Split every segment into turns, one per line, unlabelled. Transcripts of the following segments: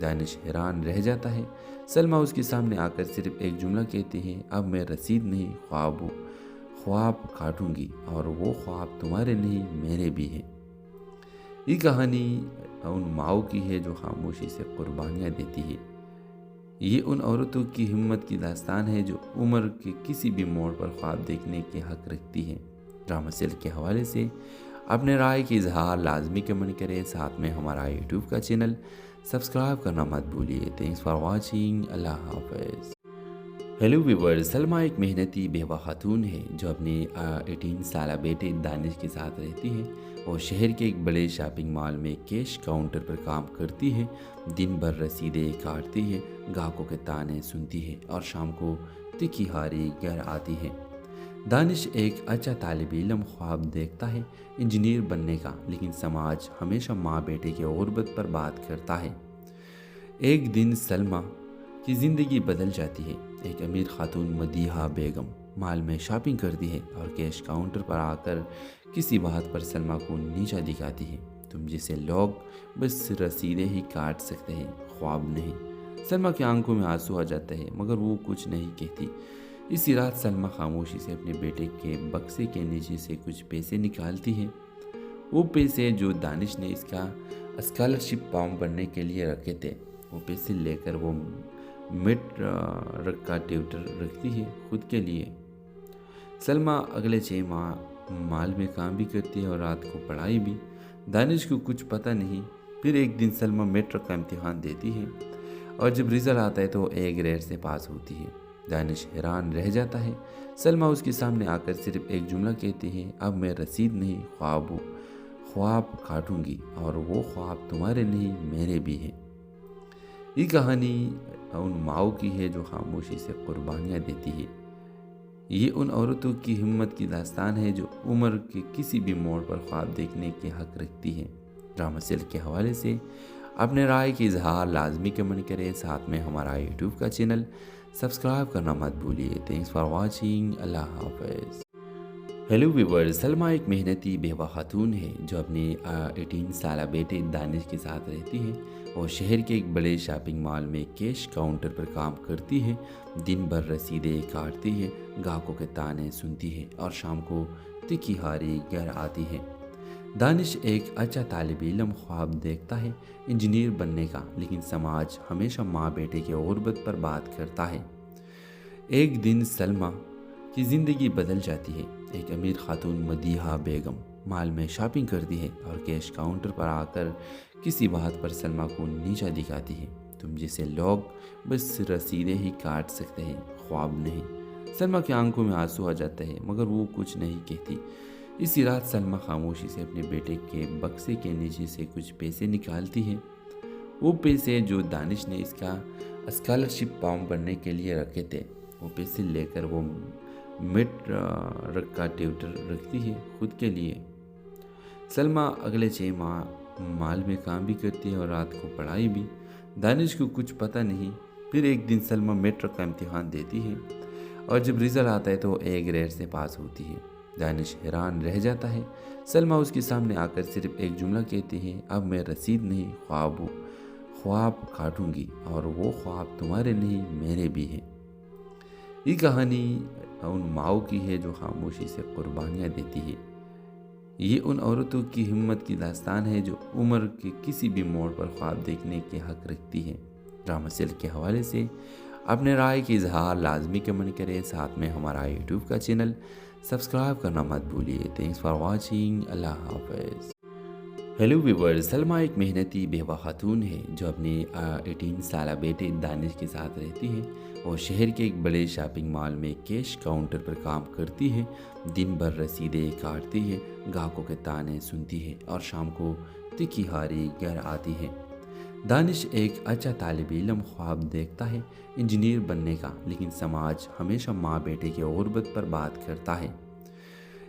دانش حیران رہ جاتا ہے۔ سلمیٰ اس کے سامنے آ کر صرف ایک جملہ کہتی ہے، اب میں رسید نہیں خواب کاٹوں گی، اور وہ خواب تمہارے نہیں میرے بھی ہیں۔ یہ کہانی ان ماؤں کی ہے جو خاموشی سے قربانیاں دیتی ہے۔ یہ ان عورتوں کی ہمت کی داستان ہے جو عمر کے کسی بھی موڑ پر خواب دیکھنے کے حق رکھتی ہے۔ ڈرامہ سیل کے حوالے سے اپنے رائے کی اظہار لازمی کمنٹ کریں، ساتھ میں ہمارا یوٹیوب کا چینل سبسکرائب کرنا مت بھولیے۔ تھینکس فار واچنگ، اللہ حافظ۔ ہیلو ویورز، سلمیٰ ایک محنتی بیوہ خاتون ہے جو اپنے 18 سالہ بیٹے دانش کے ساتھ رہتی ہے۔ وہ شہر کے ایک بڑے شاپنگ مال میں کیش کاؤنٹر پر کام کرتی ہے۔ دن بھر رسیدیں کاٹتی ہے، گاہکوں کے تانے سنتی ہے اور شام کو تکھی ہاری گھر آتی ہے۔ دانش ایک اچھا طالب علم خواب دیکھتا ہے، انجینئر بننے کا، لیکن سماج ہمیشہ ماں بیٹے کی غربت پر بات کرتا ہے۔ ایک دن سلمیٰ کی زندگی بدل جاتی ہے۔ ایک امیر خاتون مدیحہ بیگم مال میں شاپنگ کرتی ہے اور کیش کاؤنٹر پر آ کر کسی بات پر سلمیٰ کو نیچا دکھاتی ہے۔ تم جیسے لوگ بس رسیدیں ہی کاٹ سکتے ہیں، خواب نہیں۔ سلمیٰ کی آنکھوں میں آنسو آ جاتے ہیں، مگر وہ کچھ نہیں کہتی۔ اسی رات سلمیٰ خاموشی سے اپنے بیٹے کے بکسے کے نیچے سے کچھ پیسے نکالتی ہے۔ وہ پیسے جو دانش نے اس کا اسکالرشپ فارم بھرنے کے لیے رکھے تھے۔ وہ پیسے لے کر وہ مڈ کا ٹیوٹر رکھتی ہے خود کے لیے۔ سلمیٰ اگلے 6 ماہ مال میں کام بھی کرتی ہے اور رات کو پڑھائی بھی۔ دانش کو کچھ پتہ نہیں۔ پھر ایک دن سلمیٰ میٹرک کا امتحان دیتی ہے اور جب رزلٹ آتا ہے تو وہ اے گریڈ سے پاس ہوتی ہے۔ دانش حیران رہ جاتا ہے۔ سلمیٰ اس کے سامنے آ کر صرف ایک جملہ کہتی ہے، اب میں رسید نہیں خواب کاٹوں گی، اور وہ خواب تمہارے نہیں میرے بھی ہیں۔ یہ کہانی ان ماؤں کی ہے جو خاموشی سے قربانیاں دیتی ہے۔ یہ ان عورتوں کی ہمت کی داستان ہے جو عمر کے کسی بھی موڑ پر خواب دیکھنے کے حق رکھتی ہے۔ ڈرامہ سیل کے حوالے سے اپنے رائے کی اظہار لازمی کمنٹ کریں، ساتھ میں ہمارا یوٹیوب کا چینل سبسکرائب کرنا مت بھولیے۔ تھینکس فار واچنگ، اللہ حافظ۔ ہیلو ویورز، سلمیٰ ایک محنتی بیوہ خاتون ہے جو اپنے 18 سالہ بیٹے دانش کے ساتھ رہتی ہے۔ وہ شہر کے ایک بڑے شاپنگ مال میں کیش کاؤنٹر پر کام کرتی ہے۔ دن بھر رسیدیں کاٹتی ہے، گاہکوں کے تانے سنتی ہے اور شام کو تکھی ہاری گھر آتی ہے۔ دانش ایک اچھا طالب علم خواب دیکھتا ہے، انجینئر بننے کا، لیکن سماج ہمیشہ ماں بیٹے کی غربت پر بات کرتا ہے۔ ایک دن سلمیٰ کی زندگی بدل جاتی ہے۔ ایک امیر خاتون مدیحہ بیگم مال میں شاپنگ کرتی ہے اور کیش کاؤنٹر پر آ کر کسی بات پر سلمیٰ کو نیچا دکھاتی ہے۔ تم جیسے لوگ بس رسیدیں ہی کاٹ سکتے ہیں، خواب نہیں۔ سلمیٰ کی آنکھوں میں آنسو آ جاتے ہیں، مگر وہ کچھ نہیں کہتی۔ اسی رات سلمیٰ خاموشی سے اپنے بیٹے کے بکسے کے نیچے سے کچھ پیسے نکالتی ہے۔ وہ پیسے جو دانش نے اس کا اسکالرشپ فارم بھرنے کے لیے رکھے تھے۔ وہ پیسے لے کر وہ مڈ کا ٹیوٹر رکھتی ہے خود کے لیے۔ سلمیٰ اگلے 6 ماہ مال میں کام بھی کرتی ہے اور رات کو پڑھائی بھی۔ دانش کو کچھ پتہ نہیں۔ پھر ایک دن سلمیٰ میٹرک کا امتحان دیتی ہے اور جب رزلٹ آتا ہے تو وہ اے گریڈ سے پاس ہوتی ہے۔ دانش حیران رہ جاتا ہے۔ سلمیٰ اس کے سامنے آ کر صرف ایک جملہ کہتی ہے، اب میں رسید نہیں خواب کاٹوں گی، اور وہ خواب تمہارے نہیں میرے بھی ہیں۔ یہ کہانی ان ماؤں کی ہے جو خاموشی سے قربانیاں دیتی ہے۔ یہ ان عورتوں کی ہمت کی داستان ہے جو عمر کے کسی بھی موڑ پر خواب دیکھنے کے حق رکھتی ہے۔ ڈرامہ سیل کے حوالے سے اپنے رائے کی اظہار لازمی کمنٹ کریں، ساتھ میں ہمارا یوٹیوب کا چینل سبسکرائب کرنا مت بھولیے۔ تھینکس فار واچنگ، اللہ حافظ۔ ہیلو ویورز، سلمیٰ ایک محنتی بیوہ خاتون ہے جو اپنے 18 سالہ بیٹے دانش کے ساتھ رہتی ہے۔ وہ شہر کے ایک بڑے شاپنگ مال میں کیش کاؤنٹر پر کام کرتی ہے۔ دن بھر رسیدیں کاٹتی ہے، گاہکوں کے تانے سنتی ہے اور شام کو تکھی ہاری گھر آتی ہے۔ دانش ایک اچھا طالب علم خواب دیکھتا ہے، انجینئر بننے کا، لیکن سماج ہمیشہ ماں بیٹے کی غربت پر بات کرتا ہے۔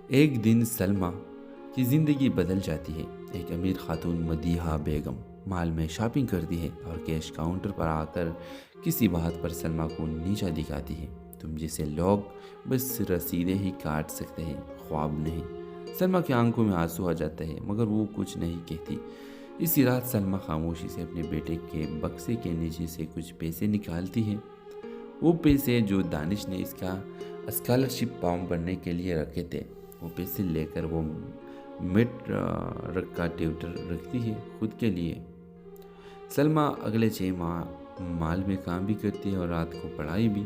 ایک دن سلمیٰ کی زندگی بدل جاتی ہے۔ ایک امیر خاتون مدیحہ بیگم مال میں شاپنگ کرتی ہے اور کیش کاؤنٹر پر آ کر کسی بات پر سلمیٰ کو نیچا دکھاتی ہے۔ تم جیسے لوگ بس رسیدیں ہی کاٹ سکتے ہیں، خواب نہیں۔ سلمیٰ کی آنکھوں میں آنسو آ جاتے ہیں، مگر وہ کچھ نہیں کہتی۔ اسی رات سلمہ خاموشی سے اپنے بیٹے کے بکسے کے نیچے سے کچھ پیسے نکالتی ہے۔ وہ پیسے جو دانش نے اس کا اسکالرشپ فارم بھرنے کے لیے رکھے تھے، وہ پیسے لے کر وہ مڈ کا ٹیوٹر رکھتی ہے خود کے لیے۔ سلمہ اگلے 6 ماہ مال میں کام بھی کرتی ہے اور رات کو پڑھائی بھی۔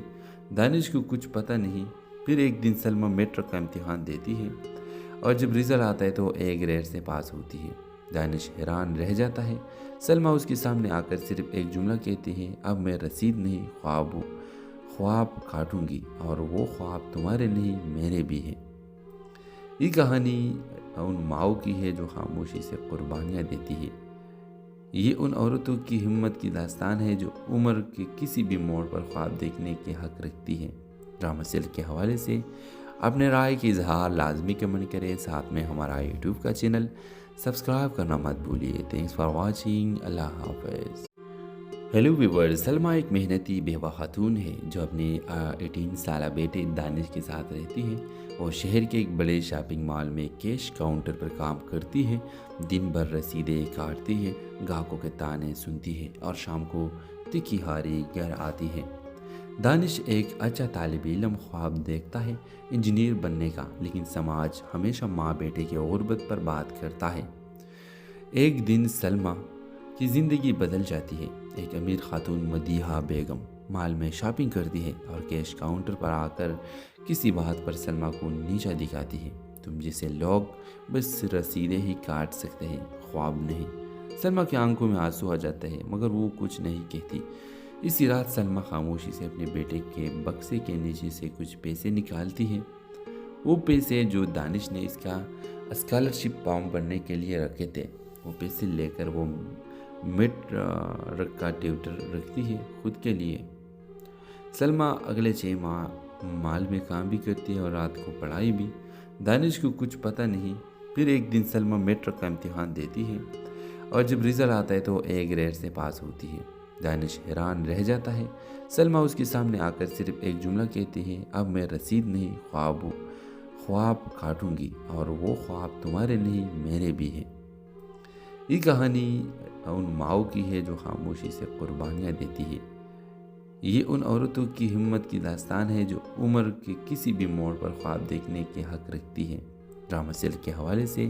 دانش کو کچھ پتہ نہیں۔ پھر ایک دن سلمہ میٹرک کا امتحان دیتی ہے اور جب رزلٹ آتا ہے تو A گریڈ سے پاس ہوتی ہے۔ دانش حیران رہ جاتا ہے۔ سلمہ اس کے سامنے آ کر صرف ایک جملہ کہتی ہے، اب میں رسید نہیں خواب کاٹوں گی، اور وہ خواب تمہارے نہیں میرے بھی ہیں۔ یہ کہانی ان ماؤں کی ہے جو خاموشی سے قربانیاں دیتی ہے۔ یہ ان عورتوں کی ہمت کی داستان ہے جو عمر کے کسی بھی موڑ پر خواب دیکھنے کے حق رکھتی ہے۔ ڈرامہ سیل کے حوالے سے اپنے رائے کی اظہار لازمی کمنٹ کریں، ساتھ میں ہمارا یوٹیوب کا چینل سبسکرائب کرنا مت بھولیے۔ Thanks for watching. اللہ حافظ۔ ہیلو ویورز، سلمہ ایک محنتی بیوہ خاتون ہے جو اپنے 18 سالہ بیٹے دانش کے ساتھ رہتی ہے۔ وہ شہر کے ایک بڑے شاپنگ مال میں کیش کاؤنٹر پر کام کرتی ہے۔ دن بھر رسیدیں کاٹتی ہے، گاہکوں کے تانے سنتی ہے اور شام کو تکھی ہاری گھر آتی ہے۔ دانش ایک اچھا طالب علم خواب دیکھتا ہے انجینئر بننے کا، لیکن سماج ہمیشہ ماں بیٹے کی غربت پر بات کرتا ہے۔ ایک دن سلمہ کی زندگی بدل جاتی ہے۔ ایک امیر خاتون مدیحہ بیگم مال میں شاپنگ کرتی ہے اور کیش کاؤنٹر پر آ کر کسی بات پر سلمہ کو نیچا دکھاتی ہے۔ تم جیسے لوگ بس رسیدیں ہی کاٹ سکتے ہیں، خواب نہیں۔ سلمہ کی آنکھوں میں آنسو آ جاتا ہے مگر وہ کچھ نہیں کہتی۔ اسی رات سلمہ خاموشی سے اپنے بیٹے کے بکسے کے نیچے سے کچھ پیسے نکالتی ہے۔ وہ پیسے جو دانش نے اس کا اسکالرشپ فارم بھرنے کے لیے رکھے تھے، وہ پیسے لے کر وہ مڈ کا ٹیوٹر رکھتی ہے خود کے لیے۔ سلمہ اگلے 6 ماہ مال میں کام بھی کرتی ہے اور رات کو پڑھائی بھی۔ دانش کو کچھ پتہ نہیں۔ پھر ایک دن سلمہ میٹرک کا امتحان دیتی ہے اور جب رزلٹ آتا ہے تو A گریڈ سے پاس ہوتی ہے۔ دانش حیران رہ جاتا ہے۔ سلمہ اس کے سامنے آ کر صرف ایک جملہ کہتی ہے، اب میں رسید نہیں خواب کاٹوں گی، اور وہ خواب تمہارے نہیں میرے بھی ہیں۔ یہ کہانی ان ماؤں کی ہے جو خاموشی سے قربانیاں دیتی ہے۔ یہ ان عورتوں کی ہمت کی داستان ہے جو عمر کے کسی بھی موڑ پر خواب دیکھنے کے حق رکھتی ہے۔ ڈرامہ سیل کے حوالے سے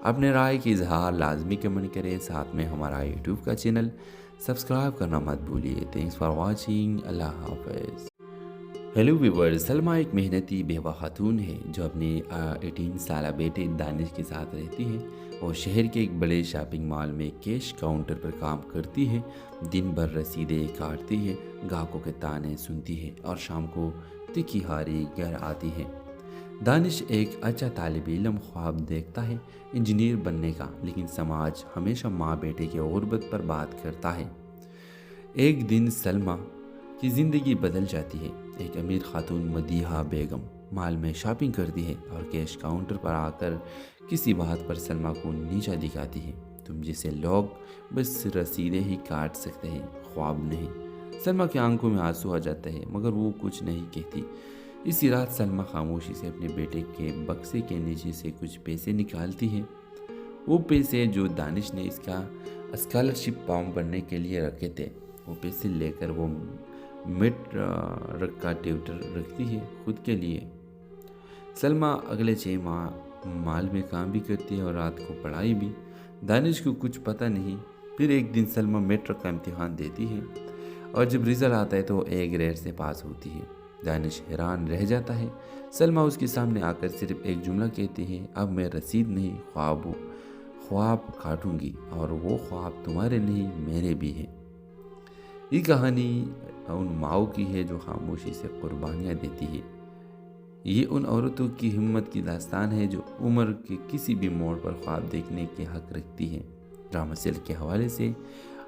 اپنے رائے کی اظہار لازمی کمنٹ کریں، ساتھ میں ہمارا یوٹیوب کا چینل سبسکرائب کرنا مت بھولیے۔ Thanks for watching. اللہ حافظ۔ ہیلو ویورز، سلمہ ایک محنتی بیوہ خاتون ہے جو اپنے 18 سالہ بیٹے دانش کے ساتھ رہتی ہے۔ وہ شہر کے ایک بڑے شاپنگ مال میں کیش کاؤنٹر پر کام کرتی ہے۔ دن بھر رسیدیں کاٹتی ہے، گاہکوں کے تانے سنتی ہے اور شام کو تکھی ہاری گھر آتی ہے۔ دانش ایک اچھا طالب علم خواب دیکھتا ہے انجینئر بننے کا، لیکن سماج ہمیشہ ماں بیٹے کی غربت پر بات کرتا ہے۔ ایک دن سلمہ کی زندگی بدل جاتی ہے۔ ایک امیر خاتون مدیحہ بیگم مال میں شاپنگ کرتی ہے اور کیش کاؤنٹر پر آ کر کسی بات پر سلمہ کو نیچا دکھاتی ہے۔ تم جیسے لوگ بس رسیدیں ہی کاٹ سکتے ہیں، خواب نہیں۔ سلمہ کی آنکھوں میں آنسو آ جاتا ہے مگر وہ کچھ نہیں کہتی۔ اسی رات سلمہ خاموشی سے اپنے بیٹے کے بکسے کے نیچے سے کچھ پیسے نکالتی ہے۔ وہ پیسے جو دانش نے اس کا اسکالرشپ فارم بھرنے کے لیے رکھے تھے، وہ پیسے لے کر وہ مڈ کا ٹیوٹر رکھتی ہے خود کے لیے۔ سلمہ اگلے 6 ماہ مال میں کام بھی کرتی ہے اور رات کو پڑھائی بھی۔ دانش کو کچھ پتہ نہیں۔ پھر ایک دن سلمہ میٹرک کا امتحان دیتی ہے اور جب رزلٹ آتا ہے تو A گریڈ سے پاس ہوتی ہے۔ دانش حیران رہ جاتا ہے۔ سلمہ اس کے سامنے آ کر صرف ایک جملہ کہتی ہے، اب میں رسید نہیں خواب کاٹوں گی، اور وہ خواب تمہارے نہیں میرے بھی ہیں۔ یہ کہانی ان ماؤں کی ہے جو خاموشی سے قربانیاں دیتی ہے۔ یہ ان عورتوں کی ہمت کی داستان ہے جو عمر کے کسی بھی موڑ پر خواب دیکھنے کے حق رکھتی ہے۔ ڈرامہ سیل کے حوالے سے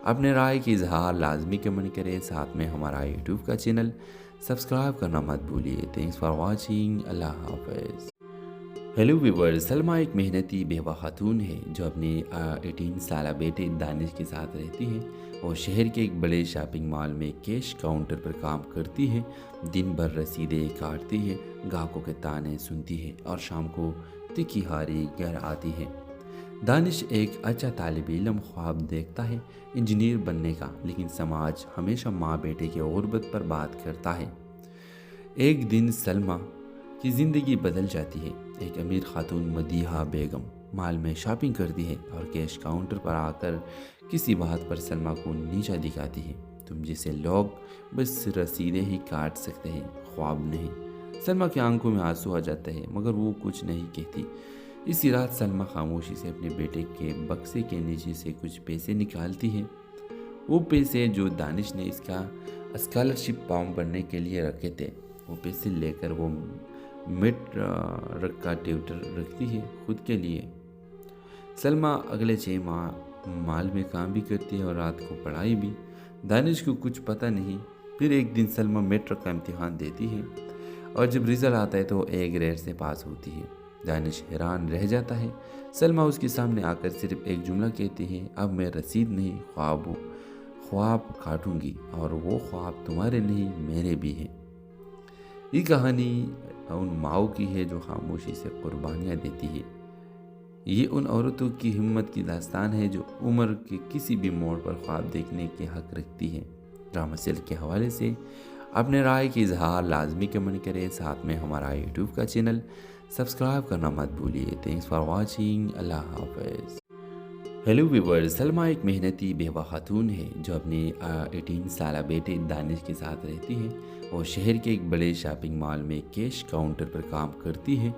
اپنے رائے کی اظہار لازمی کمنٹ کریں، ساتھ میں ہمارا یوٹیوب کا چینل سبسکرائب کرنا مت بھولیے۔ Thanks for watching. اللہ حافظ۔ ہیلو ویورز، سلمہ ایک محنتی بیوہ خاتون ہے جو اپنے 18 سالہ بیٹے دانش کے ساتھ رہتی ہے۔ وہ شہر کے ایک بڑے شاپنگ مال میں کیش کاؤنٹر پر کام کرتی ہے۔ دن بھر رسیدیں کاٹتی ہے، گاہکوں کے تانے سنتی ہے اور شام کو تکھی ہاری گھر آتی ہے۔ دانش ایک اچھا طالب علم خواب دیکھتا ہے انجینئر بننے کا، لیکن سماج ہمیشہ ماں بیٹے کی غربت پر بات کرتا ہے۔ ایک دن سلمیٰ کی زندگی بدل جاتی ہے۔ ایک امیر خاتون مدیحہ بیگم مال میں شاپنگ کرتی ہے اور کیش کاؤنٹر پر آ کر کسی بات پر سلمیٰ کو نیچا دکھاتی ہے۔ تم جیسے لوگ بس رسیدیں ہی کاٹ سکتے ہیں، خواب نہیں۔ سلمیٰ کی آنکھوں میں آنسو آ جاتے ہیں مگر وہ کچھ نہیں کہتی۔ اسی رات سلمیٰ خاموشی سے اپنے بیٹے کے بکسے کے نیچے سے کچھ پیسے نکالتی ہے۔ وہ پیسے جو دانش نے اس کا اسکالرشپ فارم بھرنے کے لیے رکھے تھے، وہ پیسے لے کر وہ مڈ رکھ کا ٹیوٹر رکھتی ہے خود کے لیے۔ سلمیٰ اگلے 6 ماہ مال میں کام بھی کرتی ہے اور رات کو پڑھائی بھی۔ دانش کو کچھ پتہ نہیں۔ پھر ایک دن سلمیٰ میٹرک کا امتحان دیتی ہے اور جب رزلٹ آتا ہے تو وہ اے گریڈ سے پاس ہوتی ہے۔ دانش حیران رہ جاتا ہے۔ سلمیٰ اس کے سامنے آ کر صرف ایک جملہ کہتی ہے، اب میں رسید نہیں، خواب کاٹوں گی، اور وہ خواب تمہارے نہیں میرے بھی ہیں۔ یہ کہانی ان ماؤں کی ہے جو خاموشی سے قربانیاں دیتی ہے۔ یہ ان عورتوں کی ہمت کی داستان ہے جو عمر کے کسی بھی موڑ پر خواب دیکھنے کے حق رکھتی ہے۔ ڈرامہ سیل کے حوالے سے اپنے رائے کی اظہار لازمی کمنٹ کریں، ساتھ میں ہمارا یوٹیوب کا چینل سبسکرائب کرنا مت بھولیے۔ Thanks for watching. اللہ حافظ۔ ہیلو ویورز، سلمیٰ ایک محنتی بیوہ خاتون ہے جو اپنے 18 سالہ بیٹے دانش کے ساتھ رہتی ہے۔ وہ شہر کے ایک بڑے شاپنگ مال میں کیش کاؤنٹر پر کام کرتی ہے۔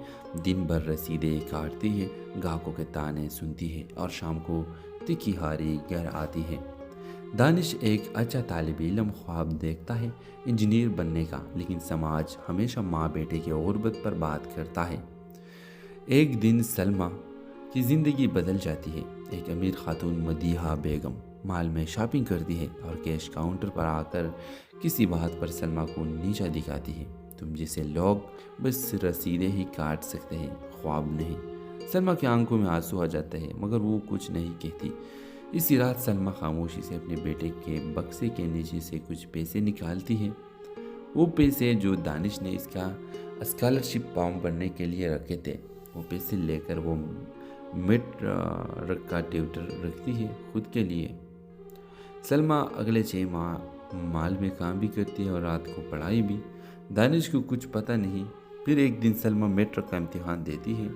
دن بھر رسیدیں کاٹتی ہے، گاہکوں کے تانے سنتی ہے اور شام کو تکھی ہاری گھر آتی ہے۔ دانش ایک اچھا طالب علم خواب دیکھتا ہے انجینئر بننے کا، لیکن سماج ہمیشہ ماں بیٹے کی غربت پر بات کرتا ہے۔ ایک دن سلمیٰ کی زندگی بدل جاتی ہے۔ ایک امیر خاتون مدیحہ بیگم مال میں شاپنگ کرتی ہے اور کیش کاؤنٹر پر آ کر کسی بات پر سلمیٰ کو نیچا دکھاتی ہے۔ تم جیسے لوگ بس رسیدیں ہی کاٹ سکتے ہیں، خواب نہیں۔ سلمیٰ کی آنکھوں میں آنسو آ جاتے ہیں مگر وہ کچھ نہیں کہتی۔ اسی رات سلمیٰ خاموشی سے اپنے بیٹے کے بکسے کے نیچے سے کچھ پیسے نکالتی ہے۔ وہ پیسے جو دانش نے اس کا اسکالرشپ فارم بھرنے کے لیے رکھے تھے، وہ پیسے لے کر وہ مڈ رکھ کا ٹیوٹر رکھتی ہے خود کے لیے۔ سلمیٰ اگلے 6 ماہ مال میں کام بھی کرتی ہے اور رات کو پڑھائی بھی۔ دانش کو کچھ پتہ نہیں۔ پھر ایک دن سلمیٰ میٹرک کا امتحان دیتی ہے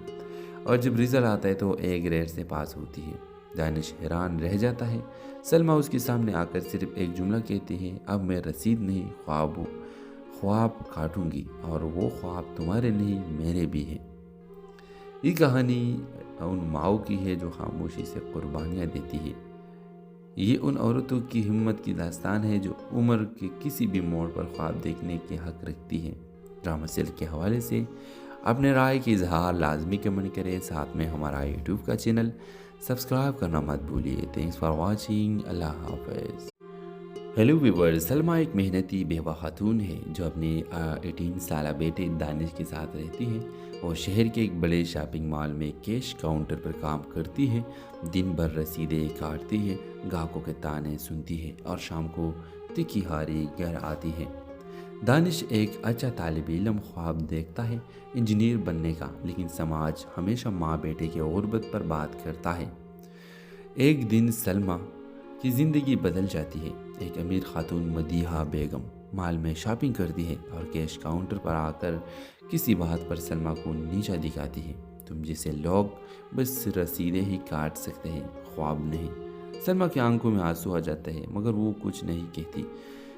اور جب رزلٹ آتا ہے تو وہ اے گریڈ سے پاس ہوتی ہے۔ دانش حیران رہ جاتا ہے۔ سلمیٰ اس کے سامنے آ کر صرف ایک جملہ کہتی ہے، اب میں رسید نہیں، خواب کاٹوں گی، اور وہ خواب تمہارے نہیں میرے بھی ہیں۔ یہ کہانی ان ماؤں کی ہے جو خاموشی سے قربانیاں دیتی ہے۔ یہ ان عورتوں کی ہمت کی داستان ہے جو عمر کے کسی بھی موڑ پر خواب دیکھنے کے حق رکھتی ہے۔ ڈرامہ سیل کے حوالے سے اپنے رائے کی اظہار لازمی کمنٹ کریں، ساتھ میں ہمارا یوٹیوب کا چینل سبسکرائب کرنا مت بھولیے۔ Thanks for watching. اللہ حافظ۔ ہیلو ویورز، سلمیٰ ایک محنتی بیوہ خاتون ہے جو اپنے 18 سالہ بیٹے دانش کے ساتھ رہتی ہے۔ وہ شہر کے ایک بڑے شاپنگ مال میں کیش کاؤنٹر پر کام کرتی ہے۔ دن بھر رسیدیں کاٹتی ہے، گاہکوں کے تانے سنتی ہے اور شام کو تکھی ہاری گھر آتی ہے۔ دانش ایک اچھا طالب علم خواب دیکھتا ہے انجینئر بننے کا، لیکن سماج ہمیشہ ماں بیٹے کی غربت پر بات کرتا ہے۔ ایک دن سلمیٰ کی زندگی بدل جاتی ہے۔ ایک امیر خاتون مدیحہ بیگم مال میں شاپنگ کرتی ہے اور کیش کاؤنٹر پر آ کر کسی بات پر سلمیٰ کو نیچا دکھاتی ہے۔ تم جیسے لوگ بس رسیدیں ہی کاٹ سکتے ہیں، خواب نہیں۔ سلمیٰ کی آنکھوں میں آنسو آ جاتے ہیں مگر وہ کچھ نہیں کہتی۔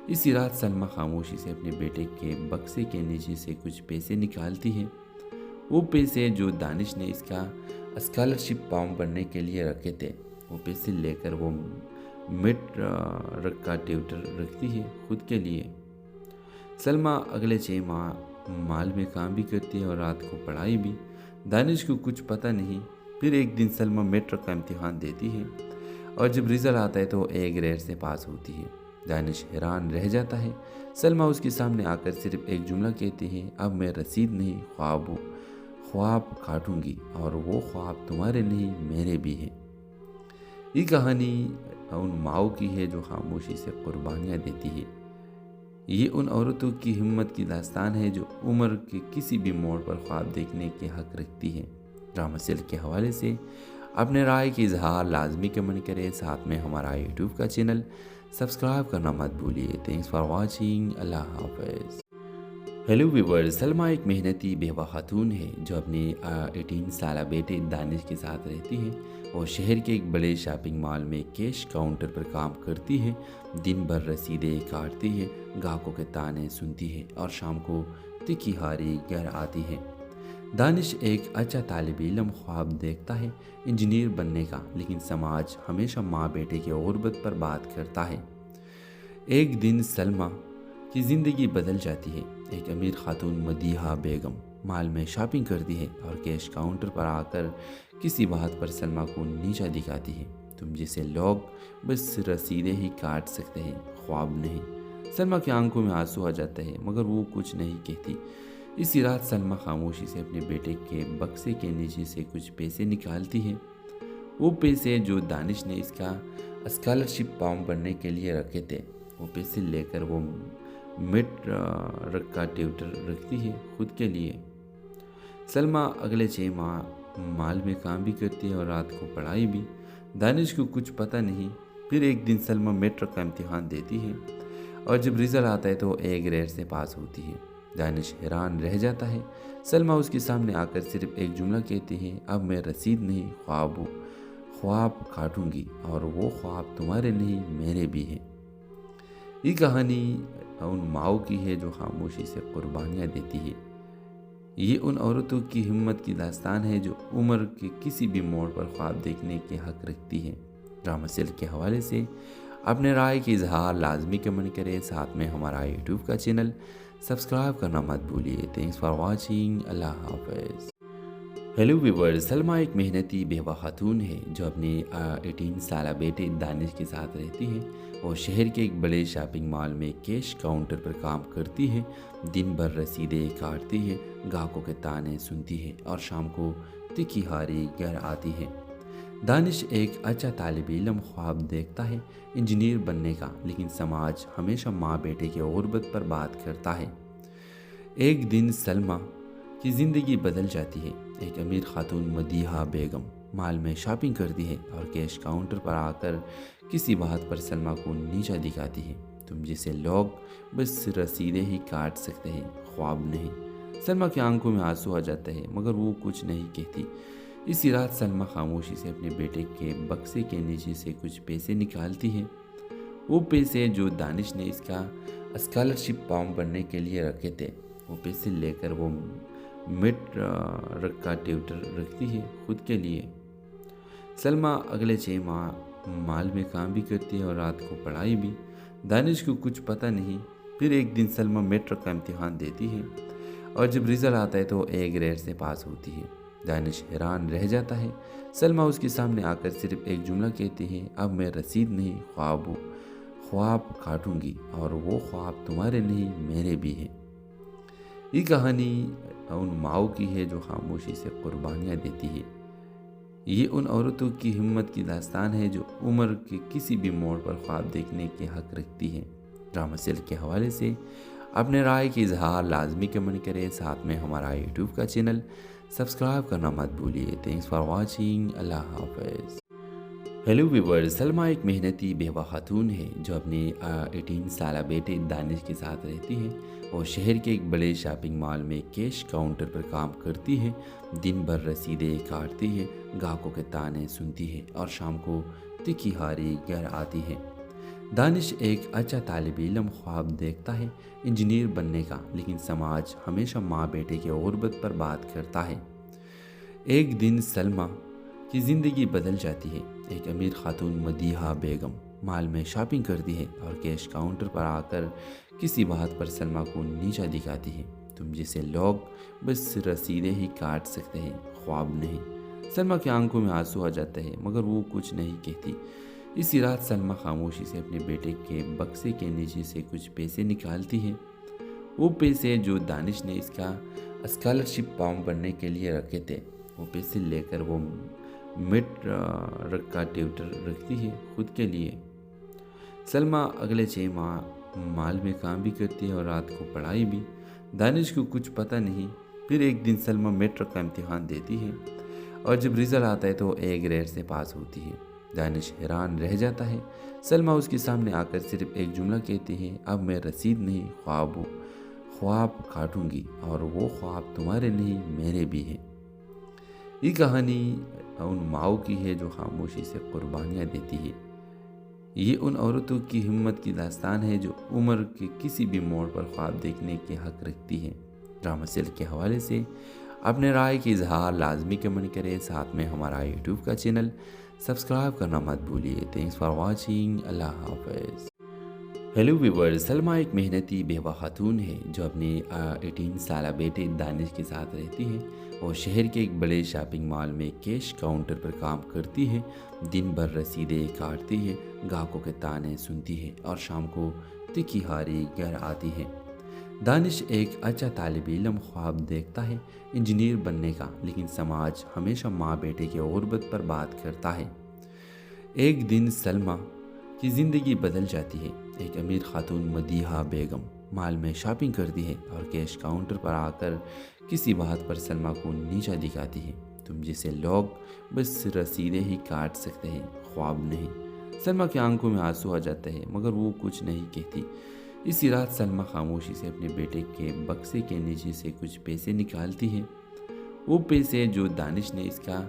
اسی رات سلمیٰ خاموشی سے اپنے بیٹے کے بکسے کے نیچے سے کچھ پیسے نکالتی ہے۔ وہ پیسے جو دانش نے اس کا اسکالرشپ فارم بھرنے کے لیے رکھے تھے، وہ پیسے لے کر وہ مڈ رکھ کا ٹیوٹر رکھتی ہے خود کے لیے۔ سلمیٰ اگلے 6 ماہ مال میں کام بھی کرتی ہے اور رات کو پڑھائی بھی۔ دانش کو کچھ پتہ نہیں۔ پھر ایک دن سلمیٰ میٹرک کا امتحان دیتی ہے اور جب رزلٹ آتا ہے تو وہ اے گریڈ سے پاس ہوتی ہے۔ دانش حیران رہ جاتا ہے۔ سلمیٰ اس کے سامنے آ کر صرف ایک جملہ کہتی ہے، اب میں رسید نہیں، خواب کاٹوں گی، اور وہ خواب تمہارے نہیں میرے بھی ہیں۔ یہ کہانی ان ماؤں کی ہے جو خاموشی سے قربانیاں دیتی ہے۔ یہ ان عورتوں کی ہمت کی داستان ہے جو عمر کے کسی بھی موڑ پر خواب دیکھنے کے حق رکھتی ہے۔ ڈرامہ سیل کے حوالے سے اپنے رائے کی اظہار لازمی کمنٹ کریں، ساتھ میں ہمارا یوٹیوب کا چینل سبسکرائب کرنا مت بھولیے۔ تھینکس فار واچنگ، اللہ حافظ۔ ہیلو ویورز، سلمیٰ ایک محنتی بیوہ خاتون ہے جو اپنے 18 سالہ بیٹے دانش کے ساتھ رہتی ہے۔ وہ شہر کے ایک بڑے شاپنگ مال میں کیش کاؤنٹر پر کام کرتی ہے۔ دن بھر رسیدیں کاٹتی ہے، گاہکوں کے تانے سنتی ہے اور شام کو تکھی ہاری گھر آتی ہے۔ دانش ایک اچھا طالب علم خواب دیکھتا ہے، انجینئر بننے کا، لیکن سماج ہمیشہ ماں بیٹے کی غربت پر بات کرتا ہے۔ ایک دن سلمیٰ کی زندگی بدل جاتی ہے۔ ایک امیر خاتون مدیحہ بیگم مال میں شاپنگ کرتی ہے اور کیش کاؤنٹر پر آ کر کسی بات پر سلمیٰ کو نیچا دکھاتی ہے۔ تم جیسے لوگ بس رسیدیں ہی کاٹ سکتے ہیں، خواب نہیں۔ سلمیٰ کی آنکھوں میں آنسو آ جاتا ہے مگر وہ کچھ نہیں کہتی۔ اسی رات سلمیٰ خاموشی سے اپنے بیٹے کے بکسے کے نیچے سے کچھ پیسے نکالتی ہے۔ وہ پیسے جو دانش نے اس کا اسکالرشپ فارم بھرنے کے لیے رکھے تھے۔ وہ پیسے لے کر وہ مڈ کا ٹیوٹر رکھتی ہے خود کے لیے۔ سلمیٰ اگلے 6 ماہ مال میں کام بھی کرتی ہے اور رات کو پڑھائی بھی۔ دانش کو کچھ پتہ نہیں۔ پھر ایک دن سلمیٰ میٹرک کا امتحان دیتی ہے اور جب رزلٹ آتا ہے تو وہ A گریڈ سے پاس ہوتی ہے۔ دانش حیران رہ جاتا ہے۔ سلمیٰ اس کے سامنے آ کر صرف ایک جملہ کہتی ہے، اب میں رسید نہیں، خواب کاٹوں گی، اور وہ خواب تمہارے نہیں میرے بھی ہیں۔ یہ کہانی ان ماؤں کی ہے جو خاموشی سے قربانیاں دیتی ہے۔ یہ ان عورتوں کی ہمت کی داستان ہے جو عمر کے کسی بھی موڑ پر خواب دیکھنے کے حق رکھتی ہے۔ ڈرامہ سیل کے حوالے سے اپنے رائے کی اظہار لازمی کمنٹ کریں، ساتھ میں ہمارا یوٹیوب کا چینل سبسکرائب کرنا مت بھولیے۔ تھینکس فار واچنگ، اللہ حافظ۔ ہیلو ویورز، سلمیٰ ایک محنتی بیوہ خاتون ہے جو اپنے 18 سالہ بیٹے دانش کے ساتھ رہتی ہے۔ وہ شہر کے ایک بڑے شاپنگ مال میں کیش کاؤنٹر پر کام کرتی ہے۔ دن بھر رسیدیں کاٹتی ہے، گاہکوں کے تانے سنتی ہے اور شام کو تکھی ہاری گھر آتی ہے۔ دانش ایک اچھا طالب علم خواب دیکھتا ہے، انجینئر بننے کا، لیکن سماج ہمیشہ ماں بیٹے کی غربت پر بات کرتا ہے۔ ایک دن سلمیٰ کی زندگی بدل جاتی ہے۔ ایک امیر خاتون مدیحہ بیگم مال میں شاپنگ کرتی ہے اور کیش کاؤنٹر پر آ کر کسی بات پر سلمیٰ کو نیچا دکھاتی ہے۔ تم جیسے لوگ بس رسیدیں ہی کاٹ سکتے ہیں، خواب نہیں۔ سلمیٰ کی آنکھوں میں آنسو آ جاتا ہے مگر وہ کچھ نہیں کہتی۔ اسی رات سلمیٰ خاموشی سے اپنے بیٹے کے بکسے کے نیچے سے کچھ پیسے نکالتی ہے۔ وہ پیسے جو دانش نے اس کا اسکالرشپ فارم بھرنے کے لیے رکھے تھے۔ وہ پیسے لے کر وہ مڈ کا ٹیوٹر رکھتی ہے خود کے لیے۔ سلمیٰ اگلے 6 ماہ مال میں کام بھی کرتی ہے اور رات کو پڑھائی بھی۔ دانش کو کچھ پتہ نہیں۔ پھر ایک دن سلمیٰ میٹرک کا امتحان دیتی ہے اور جب رزلٹ آتا ہے تو وہ A گریڈ سے پاس ہوتی ہے۔ دانش حیران رہ جاتا ہے۔ سلمیٰ اس کے سامنے آ کر صرف ایک جملہ کہتی ہے، اب میں رسید نہیں، خواب کاٹوں گی، اور وہ خواب تمہارے نہیں میرے بھی ہیں۔ یہ کہانی ان ماؤں کی ہے جو خاموشی سے قربانیاں دیتی ہے۔ یہ ان عورتوں کی ہمت کی داستان ہے جو عمر کے کسی بھی موڑ پر خواب دیکھنے کے حق رکھتی ہے۔ ڈرامہ سیل کے حوالے سے اپنے رائے کی اظہار لازمی کمنٹ کریں، ساتھ میں ہمارا یوٹیوب کا چینل سبسکرائب کرنا مت بھولیے۔ تھینکس فار واچنگ، اللہ حافظ۔ ہیلو ویورز، سلمیٰ ایک محنتی بیوہ خاتون ہے جو اپنے 18 سالہ بیٹے دانش کے ساتھ رہتی ہے۔ وہ شہر کے ایک بڑے شاپنگ مال میں کیش کاؤنٹر پر کام کرتی ہے۔ دن بھر رسیدیں کاٹتی ہے، گاہکوں کے تانے سنتی ہے اور شام کو تکھی ہاری گھر آتی ہے۔ دانش ایک اچھا طالب علم خواب دیکھتا ہے، انجینئر بننے کا، لیکن سماج ہمیشہ ماں بیٹے کی غربت پر بات کرتا ہے۔ ایک دن سلمیٰ کی زندگی بدل جاتی ہے۔ ایک امیر خاتون مدیحہ بیگم مال میں شاپنگ کرتی ہے اور کیش کاؤنٹر پر آ کر کسی بات پر سلمیٰ کو نیچا دکھاتی ہے۔ تم جیسے لوگ بس رسیدیں ہی کاٹ سکتے ہیں، خواب نہیں۔ سلمیٰ کی آنکھوں میں آنسو آ جاتا ہے مگر وہ کچھ نہیں کہتی۔ اسی رات سلمیٰ خاموشی سے اپنے بیٹے کے بکسے کے نیچے سے کچھ پیسے نکالتی ہے۔ وہ پیسے جو دانش نے اس کا اسکالرشپ فارم بھرنے کے لیے رکھے تھے۔ وہ پیسے لے کر وہ مڈ کا ٹیوٹر رکھتی ہے خود کے لیے۔ سلمیٰ اگلے 6 ماہ مال میں کام بھی کرتی ہے اور رات کو پڑھائی بھی۔ دانش کو کچھ پتہ نہیں۔ پھر ایک دن سلمیٰ میٹرک کا امتحان دیتی ہے اور جب رزلٹ آتا ہے تو اے گریڈ سے پاس ہوتی ہے۔ دانش حیران رہ جاتا ہے۔ سلمیٰ اس کے سامنے آ کر صرف ایک جملہ کہتی ہے، اب میں رسید نہیں خواب کاٹوں گی، اور وہ خواب تمہارے نہیں میرے بھی ہیں۔ یہ کہانی ان ماؤں کی ہے جو خاموشی سے قربانیاں دیتی ہے۔ یہ ان عورتوں کی ہمت کی داستان ہے جو عمر کے کسی بھی موڑ پر خواب دیکھنے کے حق رکھتی ہے۔ ڈرامہ سیل کے حوالے سے اپنے رائے کی اظہار لازمی کمنٹ کریں، ساتھ میں ہمارا یوٹیوب کا چینل سبسکرائب کرنا مت بھولیے۔ تھینکس فار واچنگ، اللہ حافظ۔ ہیلو ویورز، سلمیٰ ایک محنتی بیوہ خاتون ہے جو اپنے 18 سالہ بیٹے دانش کے ساتھ رہتی ہے۔ وہ شہر کے ایک بڑے شاپنگ مال میں کیش کاؤنٹر پر کام کرتی ہے۔ دن بھر رسیدیں کاٹتی ہے، گاہکوں کے تانے سنتی ہے اور شام کو تکھی ہاری گھر آتی ہے۔ دانش ایک اچھا طالب علم خواب دیکھتا ہے، انجینئر بننے کا، لیکن سماج ہمیشہ ماں بیٹے کی غربت پر بات کرتا ہے۔ ایک دن سلمیٰ کی زندگی بدل جاتی ہے۔ ایک امیر خاتون مدیحہ بیگم مال میں شاپنگ کرتی ہے اور کیش کاؤنٹر پر آ کر کسی بات پر سلمیٰ کو نیچا دکھاتی ہے، تم جیسے لوگ بس رسیدیں ہی کاٹ سکتے ہیں، خواب نہیں۔ سلمیٰ کی آنکھوں میں آنسو آ جاتے ہیں مگر وہ کچھ نہیں کہتی۔ اسی رات سلمیٰ خاموشی سے اپنے بیٹے کے بکسے کے نیچے سے کچھ پیسے نکالتی ہے، وہ پیسے جو دانش نے اس کا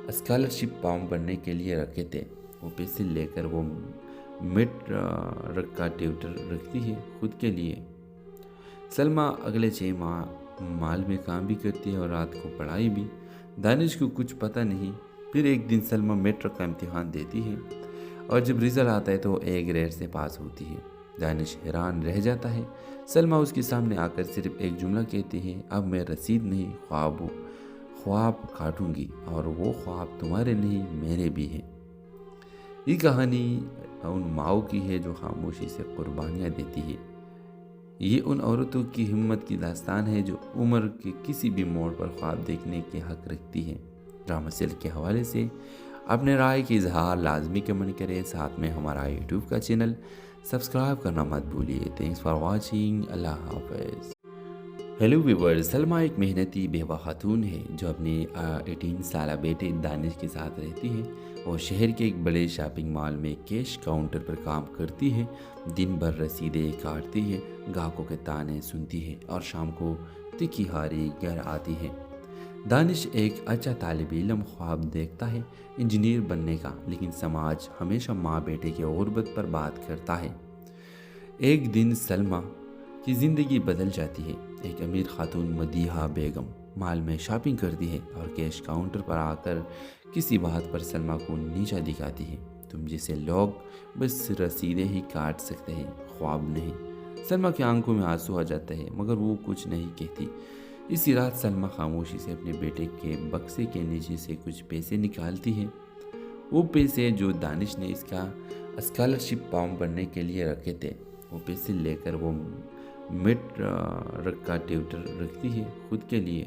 اسکالرشپ فارم بھرنے کے لیے رکھے تھے۔ وہ پیسے لے کر وہ مڈ کا ٹیوٹر رکھتی ہے خود کے لیے۔ سلمیٰ اگلے 6 ماہ مال میں کام بھی کرتی ہے اور رات کو پڑھائی بھی۔ دانش کو کچھ پتہ نہیں۔ پھر ایک دن سلمیٰ میٹرک کا امتحان دیتی ہے اور جب رزلٹ آتا ہے تو اے گریڈ سے پاس ہوتی ہے۔ دانش حیران رہ جاتا ہے۔ سلمیٰ اس کے سامنے آ کر صرف ایک جملہ کہتی ہے، اب میں رسید نہیں خواب کاٹوں گی، اور وہ خواب تمہارے نہیں میرے بھی ہیں۔ یہ کہانی ان ماؤں کی ہے جو خاموشی سے قربانیاں دیتی ہے۔ یہ ان عورتوں کی ہمت کی داستان ہے جو عمر کے کسی بھی موڑ پر خواب دیکھنے کے حق رکھتی ہے۔ ڈرامہ سیل کے حوالے سے اپنے رائے کی اظہار لازمی کمنٹ کریں، ساتھ میں ہمارا یوٹیوب کا چینل سبسکرائب کرنا مت بھولیے۔ تھینکس فار واچنگ، اللہ حافظ۔ ہیلو ویورز، سلمیٰ ایک محنتی بیوہ خاتون ہے جو اپنے 18 سالہ بیٹے دانش کے ساتھ رہتی ہے۔ وہ شہر کے ایک بڑے شاپنگ مال میں کیش کاؤنٹر پر کام کرتی ہے۔ دن بھر رسیدیں کاٹتی ہے، گاہکوں کے تانے سنتی ہے اور شام کو تکھی ہاری گھر آتی ہے۔ دانش ایک اچھا طالب علم خواب دیکھتا ہے، انجینئر بننے کا، لیکن سماج ہمیشہ ماں بیٹے کی غربت پر بات کرتا ہے۔ ایک دن سلمیٰ کی زندگی بدل جاتی ہے۔ ایک امیر خاتون مدیحہ بیگم مال میں شاپنگ کرتی ہے اور کیش کاؤنٹر پر آ کر کسی بات پر سلمیٰ کو نیچا دکھاتی ہے، تم جیسے لوگ بس رسیدیں ہی کاٹ سکتے ہیں، خواب نہیں۔ سلمیٰ کی آنکھوں میں آنسو آ جاتے ہیں مگر وہ کچھ نہیں کہتی۔ اسی رات سلمیٰ خاموشی سے اپنے بیٹے کے بکسے کے نیچے سے کچھ پیسے نکالتی ہے، وہ پیسے جو دانش نے اس کا اسکالرشپ فارم بھرنے کے لیے رکھے تھے۔ وہ پیسے لے کر وہ مڈ کا ٹیوٹر رکھتی ہے خود کے لیے۔